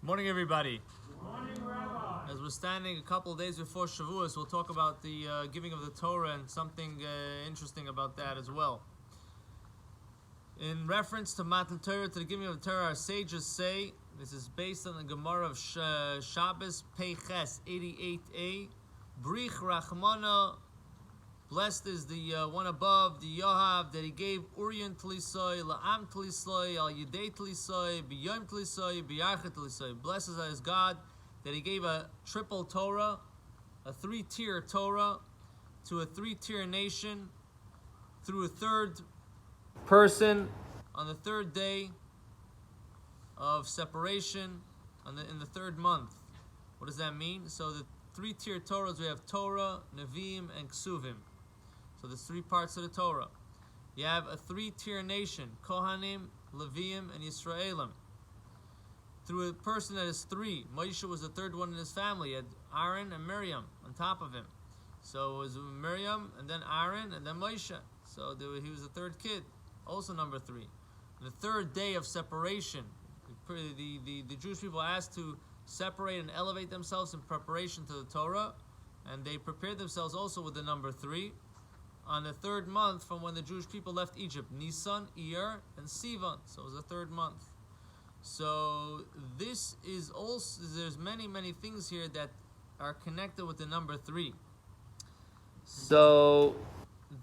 Morning, everybody. Good morning, Rabbi. As we're standing a couple of days before Shavuot, we'll talk about the giving of the Torah and something interesting about that as well. In reference to Matan Torah, to the giving of the Torah, our sages say, this is based on the Gemara of Shabbos, Peiches 88a, Brich Rachmana, blessed is the one above, the Yohav, that he gave Urian Tlisoi, La'am Tlisoi, Al Yidei Tlisoi, B'yom Tlisoi, B'yarchet Tlisoi. Blessed is God that he gave a triple Torah, a three-tier Torah, to a three-tier nation, through a third person, on the third day of separation, in the third month. What does that mean? So the three-tier Torahs, we have Torah, Nevi'im, and Ksuvim. So there's three parts of the Torah. You have a three-tier nation, Kohanim, Leviim, and Yisraelim. Through a person that is three, Moshe was the third one in his family. He had Aaron and Miriam on top of him. So it was Miriam, and then Aaron, and then Moshe. So he was the third kid, also number three. The third day of separation, the Jewish people asked to separate and elevate themselves in preparation to the Torah, and they prepared themselves also with the number three. On the third month from when the Jewish people left Egypt, Nisan, Iyar, and Sivan. So it was the third month. So this is also, there's many things here that are connected with the number three. So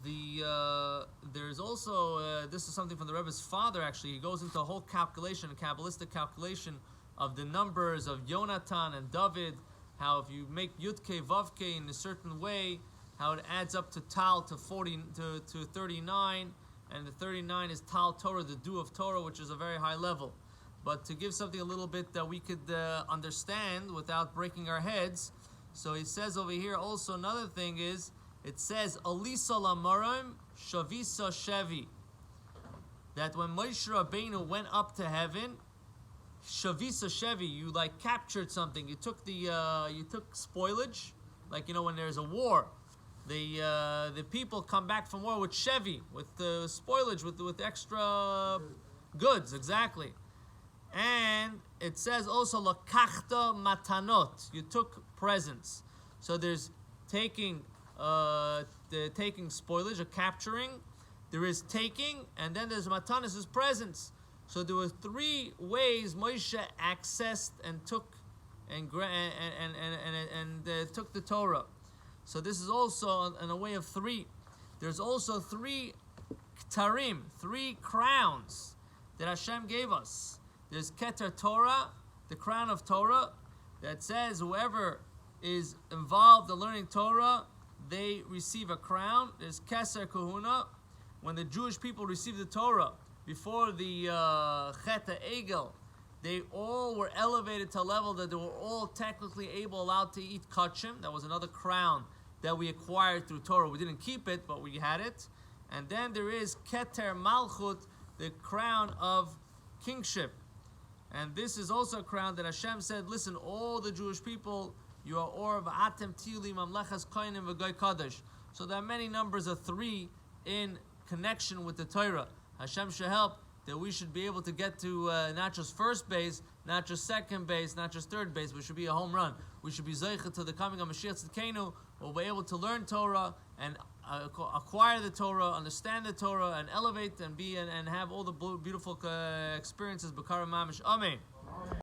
there's also, this is something from the Rebbe's father actually. He goes into a whole calculation, a Kabbalistic calculation of the numbers of Yonatan and David, how if you make Yudke, Vavke in a certain way, how it adds up to Tal to 39, and the 39 is Tal Torah, the dew of Torah, which is a very high level. But to give something a little bit that we could understand without breaking our heads, so he says over here also another thing is, it says Alisa Lamarim Shavisa Shevi, that when Moshe Rabbeinu went up to heaven, Shavisa Shevi, you like captured something, you took you took spoilage, like when there's a war. The people come back from war with Shevi, with the spoilage, with extra goods, exactly. And it says also lakachta matanot, you took presents. So there's taking spoilage, or capturing. There is taking, and then there's matanos, is presents. So there were three ways Moshe accessed and took took the Torah. So this is also in a way of three. There's also three ktarim, three crowns that Hashem gave us. There's Keter Torah, the crown of Torah, that says whoever is involved in learning Torah, they receive a crown. There's Keser Kahuna, when the Jewish people received the Torah, before the Chet Egel, they all were elevated to a level that they were all technically allowed to eat kachim. That was another crown that we acquired through Torah. We didn't keep it, but we had it. And then there is Keter Malchut, the crown of kingship. And this is also a crown that Hashem said, listen, all the Jewish people, you are or v'atem tili mamlechas kohanim v'goy kadosh. So there are many numbers of three in connection with the Torah. Hashem should help that we should be able to get to not just first base, not just second base, not just third base, but it should be a home run. We should be zeicha to the coming of Mashiach Tzidkenu. We'll be able to learn Torah and acquire the Torah, understand the Torah, and elevate and be and have all the beautiful experiences. B'kara mamish. Amen.